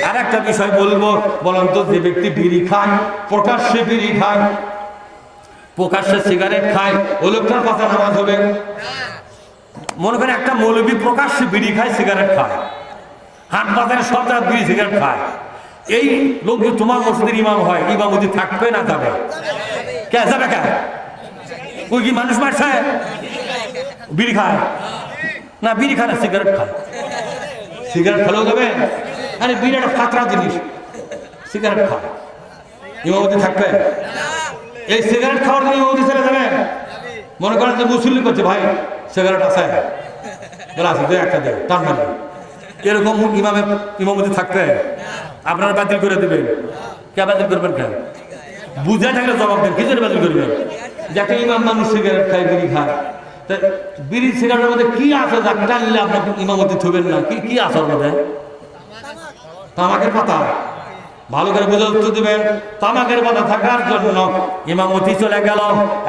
আর একটা বিষয় বলবো, বলেন তো, যে ব্যক্তি বিড়ি খায়, প্রকাশ্যে বিড়ি খায়, প্রকাশ্যে সিগারেট খায়, ওই লোকটার কথা নামাজ হবে? মনে করেন একটা মৌলবী প্রকাশ্যে বিড়ি খায়, সিগারেট খায়, হাট বাজারে সব জায়গায় বিড়ি সিগারেট খায়, এই লোক যদি তোমার মসজিদের ইমাম হয়, ইমামতি থাকবে না যাবে? কে যাবে? কে ওই কি মানুষ মারছে? বিড়ি খায় না, বিড়ি খায় না, সিগারেট খায়। সিগারেট খেলেও যাবে? আরে বিড়ি একটা ফাতরা জিনিস, সিগারেট খায়, ইমামতি থাকবে? এই সিগারেট খাওয়ার জন্য ইমামতি ছেড়ে যাবে? মনে করেন যে মুসল্লি করছে, ভাই সিগারেট আছে, আছে দে একটা দে, টান মারবে, এরকম ইমামতি থাকবে? আপনারা বাতিল করে দেবেন। কে বাতিল করবেন? কেন? বুঝে থাকলে জবাব দেন, কিছু বাতিল করবেন? যাকে ইমাম মানুষ সিগারেট খায়, বিড়ি খায়, বিড়ি সিগারেটের মধ্যে কি আছে যা টানলে আপনার ইমামতি থবেন না? কি কি আছে ওর মধ্যে? তামাকের পাতা। ভালো করে বুঝে উত্তর দিবেন। তামাকের পাতা থাকার জন্য ইমামতি চলে গেল।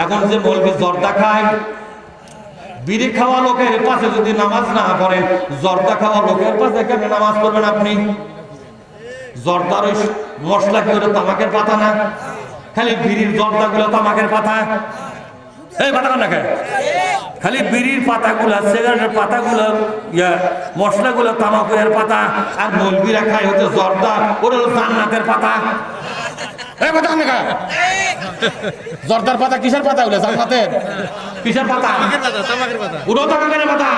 এখন যে মৌলবি জর্দা খায়, বিড়ি খাওয়া লোকের পাশে যদি নামাজ না পড়েন, জর্দা খাওয়া লোকের পাশে কেন নামাজ পড়বেন আপনি? জর্দার ওই মশলা কি ওটা তামাকের পাতা না? খালি বিড়ির জর্দা গুলো তামাকের পাতা। এই পাতা না খায়, খালি বিড়ির পাতাগুলো, সিগারেটের পাতাগুলো, মশলাগুলো তামাকের পাতা, আর মৌলবীরা খায় হচ্ছে জর্দা, ওটা হলো জান্নাতের পাতা। এই পাতা না খায়, জর্দার পাতা কিসের পাতা? ওগুলো জান্নাতের কিসের পাতা? ওটাও তামাকের পাতা।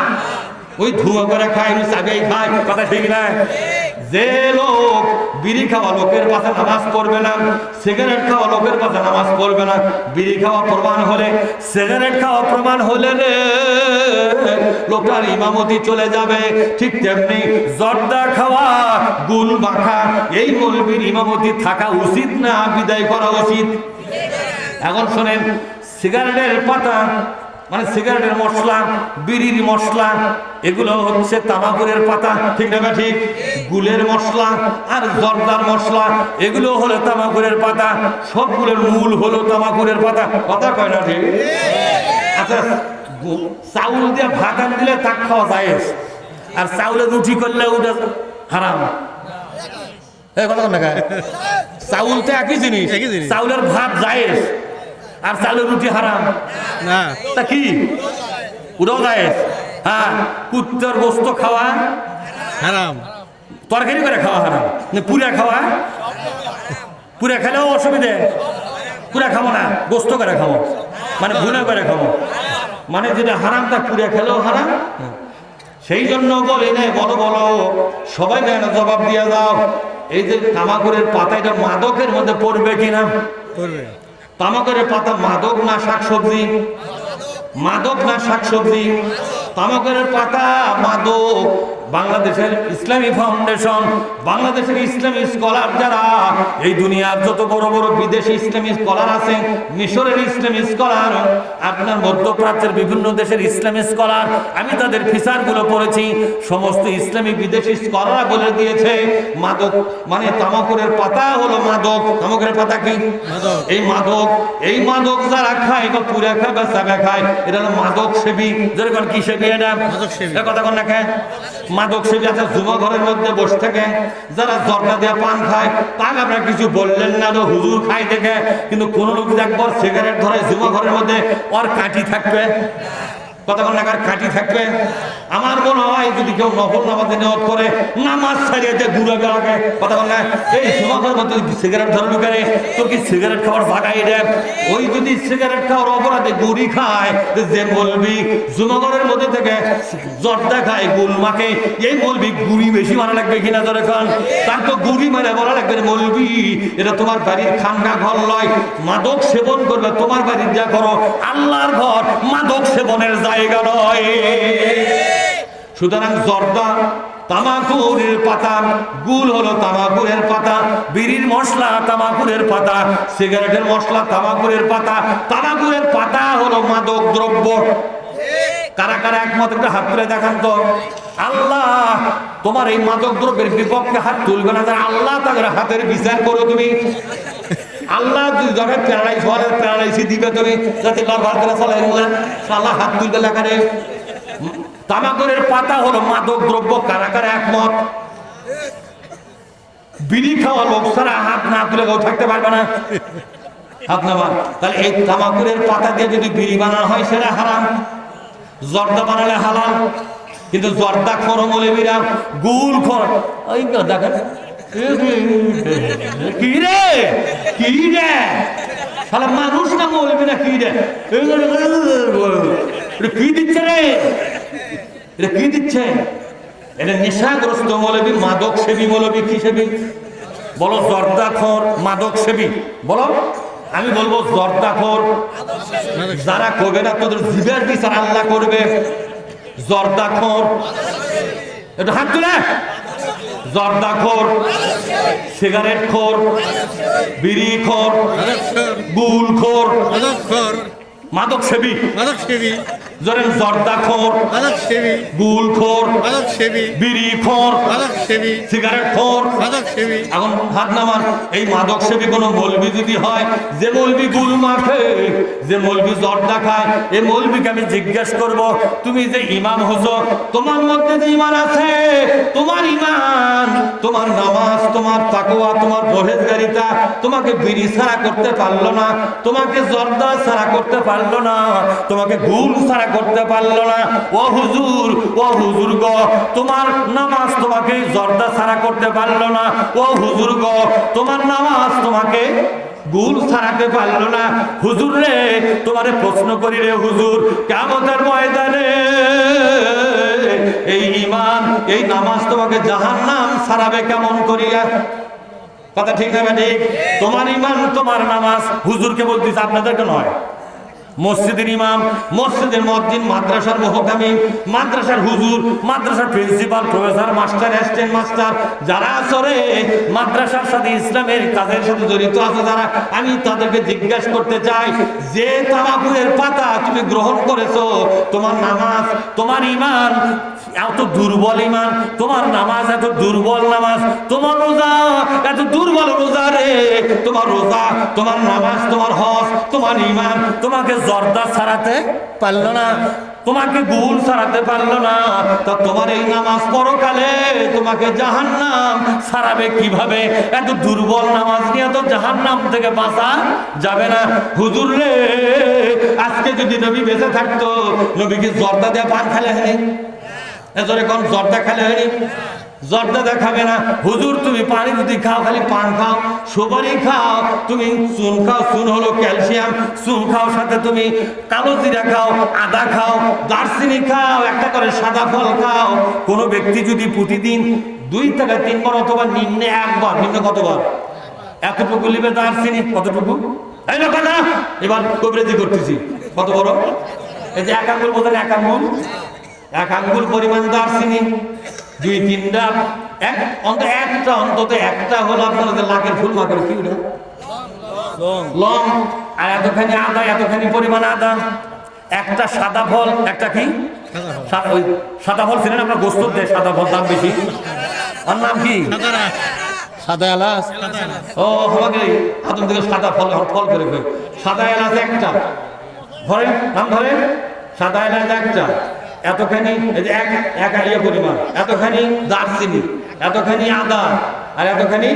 ওই ধোঁয়া করে খায়, চাবিয়াই খায়, কথা ঠিক না? যে লোক বিড়ি খাওয়া লোকের পাশে নামাজ পড়বে না, সিগারেট খাওয়া লোকের পাশে নামাজ পড়বে না, বিড়ি খাওয়া প্রমাণ হলে, সিগারেট খাওয়া প্রমাণ হলে রে লোকটার ইমামতি চলে যাবে। ঠিক তেমনি জর্দা খাওয়া, গুল মাখা, এই মৌলবীর ইমামতি থাকা উচিত না, বিদায় করা উচিত। এখন শোনেন, সিগারেটের পাতা মানে সিগারেটের মশলা, বিড়ির মশলা, এগুলো হচ্ছে তামাকুরের পাতা, ঠিক না? ঠিক। গুলের মশলা আর জর্দার মশলা, এগুলো হলো তামাকুরের পাতা। সবগুলোর মূল হলো তামাকুরের পাতা, কথা কয় না? ঠিক। আচ্ছা, চাউল দিয়ে ভাত দিলে তা খাওয়া যায়, আর চাউলের রুটি করলে ওটা হারাম। কথা না? চাউল তো একই জিনিস, চাউলের ভাত যায় আর চাউলের রুটি হারাম না, তা কি? ওটাও যায়। হ্যাঁ, কুত্তার গোস্ত খাওয়া হারাম, তরকারি করে খাওয়া হারাম, পুরা খাওয়া, পুরা খেলেও অসুবিধে, পুরা খাবো না, গোস্ত করে খাবো, মানে ভুনা করে খাবো, মানে যেটা হারাম তা পুরা খেলেও হারাম। সেই জন্য বলে না, বলো বলো, সবাই কেন জবাব দিয়ে দাও। এই যে তামাকুরের পাতা, এটা মাদকের মধ্যে পড়বে কিনা? পড়বে। তামাকের পাতা মাদক না শাকসবজি? মাদক না শাকসবজি? তামাকের পাতা মাদক। বাংলাদেশের ইসলামী ফাউন্ডেশন, বাংলাদেশের ইসলামী স্কলার যারা, এই দুনিয়ার যত বড় বড় বিদেশি ইসলামী স্কলার আছে, মিশরের ইসলামী স্কলার, আপনার মধ্যপ্রাচ্যের বিভিন্ন দেশের ইসলামী স্কলার, আমি তাদের ফিচারগুলো পড়েছি, সমস্ত ইসলামী বিদেশি স্কলাররা বলে দিয়েছে মাদক মানে তামাকুরের পাতা হলো মাদক। তামাকুরের পাতা কি? এই মাদক। এই মাদক যারা খায় বা পুরা খায় বা চাবে খায়, এটা হলো মাদক সেবী। যেরকম কি সেবী? এটা মাদক সেবী। কথা কন না? খায় মাদক সেবী আছে, জুমা ঘরের মধ্যে বসে থাকে, যারা জর্দা দিয়ে পান খায়, তাকে আপনারা কিছু বললেন না, হুজুর খাই দেখে, কিন্তু কোন লোক একবার সিগারেট ধরে জুমা ঘরের মধ্যে, ওর কাঠি থাকবে, কতক্ষণ লাগার কাঠি থাকবে। আমার মনে হয় যদি কেউ নফল নামাজে নিয়ত করে, নামাজ ছাড়িয়ে যে ঘুরে গেলে, কতক্ষণ না এই জুমা ঘরের মধ্যে সিগারেট ধরে ঢুকে, তোর কি সিগারেট খাওয়ার জায়গায় দেয়? ওই যদি সিগারেট খাওয়ার অপরাধে গুড়ি খায়, যে বলবি জুমা ঘরের মধ্যে থেকে জর্দা খায়, গুল মাখে, এই বলবি গুড়ি বেশি মারা লাগবে কিনা? ধরে খান, তার তো গুড়ি মারা বলা লাগবে। বলবি এটা তোমার বাড়ির খানকা ঘর নয়, মাদক সেবন করবে তোমার বাড়ির যা করো, আল্লাহর ঘর মাদক সেবনের জায়গা নয়। সুতরাং জর্দা তামাকুরের পাতা, গুল হলো তামাকুরের পাতা, বিড়ির মশলা তামাকুরের পাতা, সিগারেটের মশলা তামাকুরের পাতা, তামাকুরের পাতা হলো মাদক দ্রব্য। কারা কারা একমত একটা হাত তুলে দেখান তো। আল্লাহ তোমার এই মাদক দ্রব্যের বিপক্ষে হাত তুলবে না, আল্লাহ তাদের হাতের বিচার করো তুমি। আল্লাহ যখন প্যারালাইসি দিবে তুমি, যাতে আল্লাহ হাত তুলবে লেখারে। তামাকুরের পাতা হলো মাদক দ্রব্য। কারা কারা একমত? বিড়ি খাওয়া লোক ছাড়া হাত না তুলে কেউ থাকতে পারবে না। হাত নামা। তাহলে এই তামাকুরের পাতা দিয়ে যদি বিড়ি বানানো হয় সেটা হারাম, জর্দা বানালে হালাল। কিন্তু জর্দা খোর মৌলবীরা গুল খোর, ওই দেখেন কি রে কি রে শালা মানুষ না মৌলবী না কি রে, কি দিচ্ছে রে, এটা কি দিচ্ছে? এটা নেশাগ্রস্ত মৌলবী, মাদক সেবী মৌলবী। কি সেবী বলো? জর্দাখোর, মাদক সেবী বলো। আমি বলবো জর্দাখোর। যারা করবে না তোদের জিবের বিচার আল্লাহ করবে। জর্দাখোর, একটু হাত তুলে। জর্দাখোর, সিগারেট খোর, বিড়ি খোর, গুল খোর, মাদক সেবী, ধরেন জর্দাখোর, গুল খোর, বিড়ি খোর, সিগারেট খোর। এখন হাত নামান। এই মাদক সেবী কোন মৌলবি যদি হয়, যে মৌলবি গুল মাখে, যে মৌলবি জর্দা খায়, এই মৌলবিকে আমি জিজ্ঞেস করব, তুমি যে ইমাম হছো, তোমার মধ্যে যে ইমান আছে, তোমার ইমান, তোমার নামাজ, তোমার তাকওয়া, তোমার পরহেজগারিতা তোমাকে বিড়ি ছাড়া করতে পারলো না, তোমাকে জর্দা ছাড়া করতে পারলো না, তোমাকে গুল ছাড়া করতে পারলো না। ও হুজুর, ও হুজুর গো, তোমার নামাজ তোমাকে জর্দা ছাড়া করতে পারলো না। ও হুজুর গো, তোমার নামাজ তোমাকে গুল ছাড়াতে পারলো না। হুজুর রে, তোমারে প্রশ্ন করি রে হুজুর, কিয়ামতের ময়দানে এই ঈমান, এই নামাজ তোমাকে জাহান্নাম ছাড়াবে কেমন করিয়া? কথা ঠিক না ঠিক? তোমার ঈমান, তোমার নামাজ। হুজুরকে বলতেছে, আপনাদেরকে নয়। মসজিদের ইমাম, মসজিদের মুয়াজ্জিন, মাদ্রাসার মুহতামিম, মাদ্রাসার হুজুর, মাদ্রাসার principal, professor, master, assistant master, যারা আসরে মাদ্রাসার সাথে ইসলামের কাজের সাথে জড়িত আছে যারা, আমি তাদেরকে জিজ্ঞাসা করতে চাই, যে তামাকুরের পাতা তুমি গ্রহণ করেছো, তোমার নামাজ, তোমার ঈমান এত দুর্বল ঈমান, তোমার নামাজ এত দুর্বল নামাজ, তোমার রোজা এত দুর্বল রোজা রে, তোমার রোজা, তোমার নামাজ, তোমার হজ, তোমার ঈমান তোমাকে জর্দা ছাড়াতে পারলো না, তোমাকে গুল ছাড়াতে পারলো না, তা তোমার এই নামাজ পরকালে তোমাকে জাহান্নাম ছাড়াবে কিভাবে? এত দুর্বল নামাজ নিয়ে তো জাহান্নাম থেকে বাঁচা যাবে না। হুজুর রে, আজকে যদি নবী বেঁচে থাকতো, নবীকে জর্দা দিয়ে পান খেলে হয়নি? এজরে কোন জর্দা খেলে হয়নি? জর্দা দেখাবে না। হুজুর তুমি পানি যদি খাও, খালি পান খাও, সুপারি খাও, তুমি চুন খাও, চুন হলো ক্যালসিয়াম, চুন খাও, সাথে তুমি কালো জিরা খাও, আদা খাও, দারচিনি খাও, একটা করে সাদা ফল খাও। কোনো ব্যক্তি যদি প্রতিদিন 2 থেকে 3 বার অথবা নিম্নে 1 বার, নিম্নে কতবার? এতটুকু লিবে দারচিনি, কতটুকু? এই না কথা, এবার কবরেজি করতেছি। কত বড়? এই যে 1 আঙ্গুল বোঝেন, 1 আঙ্গুল, 1 আঙ্গুল পরিমাণ দারচিনি, 2-3টা, অন্তত একটা হলো আপনাদের লাখের ফুল মাকের কি হলো লং, আর এতখানি আদা, এতখানি পরিমাণ আদা, একটা সাদা ফল, একটা কি ওই সাদা ফল ছিলেন আপনার গোস্ত দেয়, সাদা ফল দাম বেশি, ওর নাম কি? সাদা এলাচ। ও আমাকে আদম থেকে সাদা ফল ফল করে সাদা এলাচ একটা ধরেন, নাম ধরেন, সাদা এলাচ একটা, এতখানি এক ইয়ে পরিমাণ, এতখানি দারচিনি, এতখানি আদা, আর এতখানি,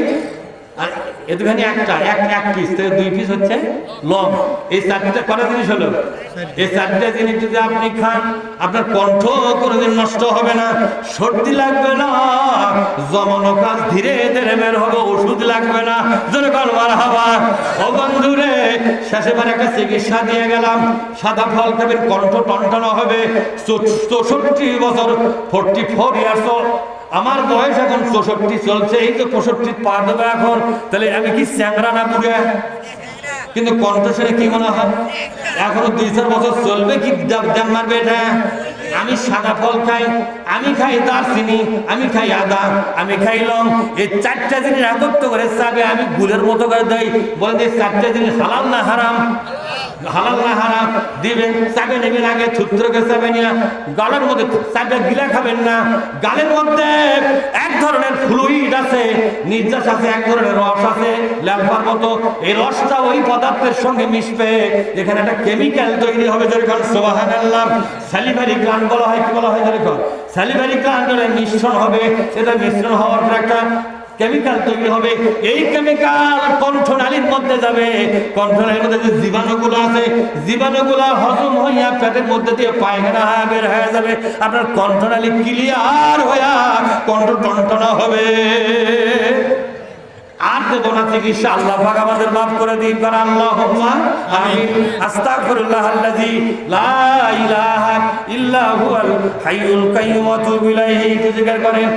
আর এতখানি একটা এক পিস, 2 পিস হচ্ছে লং। এই 4টা কটা জিনিস হলো? এই 4টা জিনিস যদি আপনি খান, আপনার কণ্ঠ কোনোদিন নষ্ট হবে না, সর্দি লাগবে না, জমানো কাজ ধীরে ধীরে বের হবে, ওষুধ লাগবে না। জোরে কর মারহাবা। ও বন্ধুরে, শেষে বার একটা চিকিৎসা দিয়ে গেলাম, সাদা ফল খাবেন, কণ্ঠ টনটনা হবে। 64 বছর, 44 ইয়ার্স, আমার বয়স এখন 64 চলছে, এই তো 65 পা দেবো এখন, তাহলে আমি কি চ্যাংরা না বুড়া? কিন্তু কণ্ঠস্বরে কি মনে হয় এখনো 2-4 বছর চলবে, কি দাম মারবে এটা? আমি সাদা ফল খাই, আমি খাই দারচিনি, আমি খাই আদা, আমি খাই লং, এই 4টা জিনিস একত্র করে চাবে আমি গুলের মতো করে দেই। বলেন এই 4টা জিনিস হালাল না হারাম? হালাল না হারাম? দিবেন, চাবে নেবেন, আগে থুত্রকে চাবে নিয়ে গালের মধ্যে চাবে, গিলা খাবেন না। গালের মধ্যে এক ধরনের ফ্লুইড আছে, নির্যাস আছে, এক ধরনের রস আছে ল্যাম্পার মতো, এই রসটা ওই পদার্থের সঙ্গে মিশবে, এখানে একটা কেমিক্যাল তৈরি হবে, যেরকম সুবহানাল্লাহ, স্যালিভারি গ্ল্যান্ড বলা হয়। কি বলা হয়? যেরকম স্যালিভারি গ্ল্যান্ডের মিশ্রণ হবে, এটা মিশ্রণ হওয়ার পর একটা কেমিক্যাল তৈরি হবে। এই কেমিক্যাল কণ্ঠনালীর মধ্যে যাবে। কণ্ঠনালীর মধ্যে যে জীবাণুগুলো আছে, জীবাণুগুলো হজম হইয়া পেটের মধ্যে দিয়ে পায়খানা বের হয়ে যাবে। আপনার কণ্ঠনালী ক্লিয়ার হইয়া কণ্ঠ টনটনা হবে। আর দেব না চিকিৎসা। আল্লাহ পাক আমাদের মাফ করে দিন। আল্লাহুম্মা আমিন। আস্তাগফিরুল্লাহাল্লাযী লা ইলাহা ইল্লা হুয়াল হাইয়ুল কাইয়্যুম ওয়া আতুবু ইলাইহি। জিকির করেন।